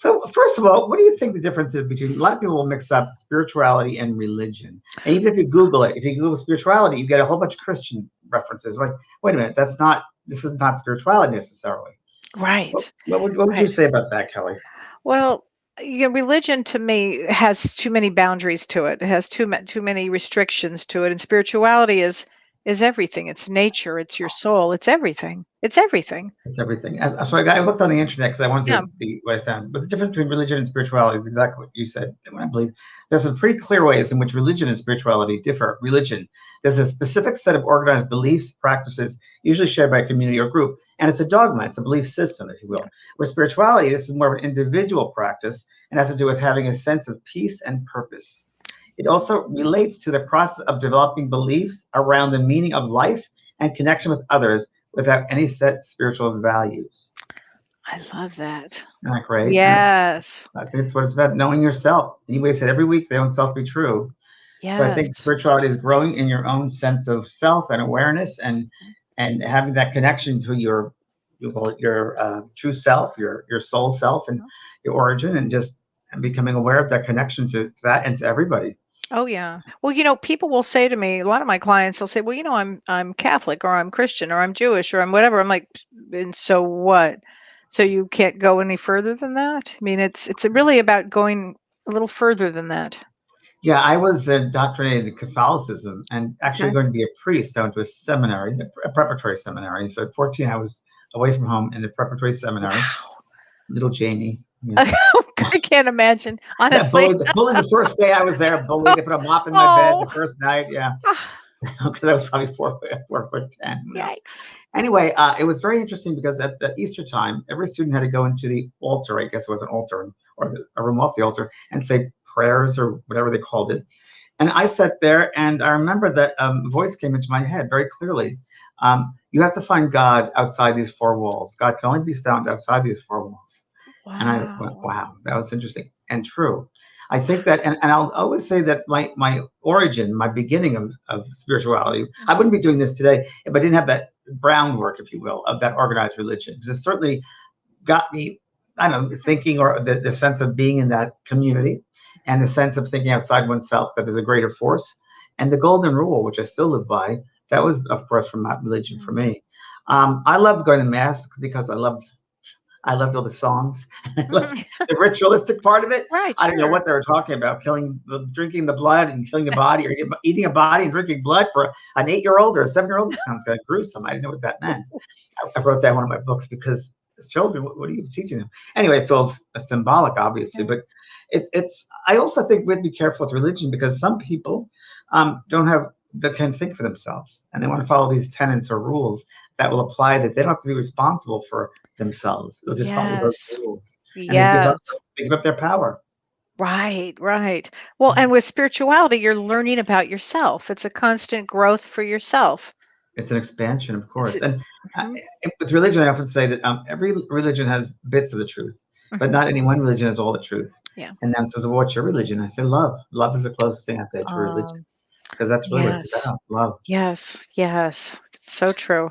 So first of all, what do you think the difference is between, a lot of people will mix up spirituality and religion. And even if you Google it, if you Google spirituality, you get a whole bunch of Christian references. Like, wait a minute, this is not spirituality necessarily. Right. What would you Right. say about that, Kelly? Well, religion to me has too many boundaries to it. It has too many restrictions to it, and spirituality is everything. It's nature. It's your soul. It's everything. It's everything. It's everything. So I looked on the internet because I wanted Yeah. to see what I found. But the difference between religion and spirituality is exactly what you said. And I believe there's some pretty clear ways in which religion and spirituality differ. Religion, there's a specific set of organized beliefs, practices, usually shared by a community or group, and it's a dogma. It's a belief system, if you Yeah. will. Where spirituality, this is more of an individual practice and has to do with having a sense of peace and purpose. It also relates to the process of developing beliefs around the meaning of life and connection with others without any set spiritual values. I love that. Isn't that great? And Yes. I think it's what it's about, knowing yourself. Anyway, said every week, their own self be true. So I think Yes. spirituality is growing in your own sense of self and awareness, and having that connection to your, you call it your true self, your soul self, and your origin, and just becoming aware of that connection to that and to everybody. Oh yeah. Well, people will say to me, a lot of my clients, they'll say, "Well, I'm Catholic or I'm Christian or I'm Jewish or I'm whatever." I'm like, "And so what? So you can't go any further than that?" I mean, it's really about going a little further than that. Yeah, I was indoctrinated in Catholicism and actually Okay. going to be a priest. I went to a seminary, a preparatory seminary. So at 14, I was away from home in the preparatory seminary. Wow. Little Jamie. Yeah. I can't imagine, honestly. Bullied the first day I was there. Bullied. They put a mop in my bed Oh. the first night. Yeah, Ah, because I was probably 4 foot 10. Who knows? yikes. Anyway, it was very interesting because at the Easter time, every student had to go into the altar. I guess it was an altar or a room off the altar and say prayers or whatever they called it. And I sat there, and I remember that voice came into my head very clearly. You have to find God outside these four walls. God can only be found outside these four walls. And I went, Wow. wow, that was interesting and true. I think that, and I'll always say that my origin, my beginning of spirituality, I wouldn't be doing this today if I didn't have that groundwork, if you will, of that organized religion. Because it certainly got me, I don't know, thinking, or the sense of being in that community, and the sense of thinking outside oneself, that there's a greater force. And the golden rule, which I still live by, that was, of course, from that religion for Mm. me. I loved going to mass because I loved all the songs. I loved Mhm. the ritualistic part of it. Right, I didn't know sure. what they were talking about, drinking the blood and killing a body, or eating a body and drinking blood for an 8-year-old or a 7-year-old. It sounds kind of gruesome. I didn't know what that meant. I wrote that in one of my books because as children, what are you teaching them? Anyway, it's all symbolic, obviously, Yeah. but it's. I also think we have to be careful with religion because some people don't have that can think for themselves, and they want to follow these tenets or rules that will apply, that they don't have to be responsible for themselves. They'll just follow those Yes. rules, and Yes. they give up their power. Right, right. Well, and with spirituality, you're learning about yourself. It's a constant growth for yourself. It's an expansion, of It's course. And mhm, with religion, I often say that every religion has bits of the truth, but mhm, not any one religion has all the truth. yeah. And then says, well, what's your religion? I say, love. Love is the closest thing I say to religion Um, because that's really what it's yes. about. Love. Yes, yes. It's so true.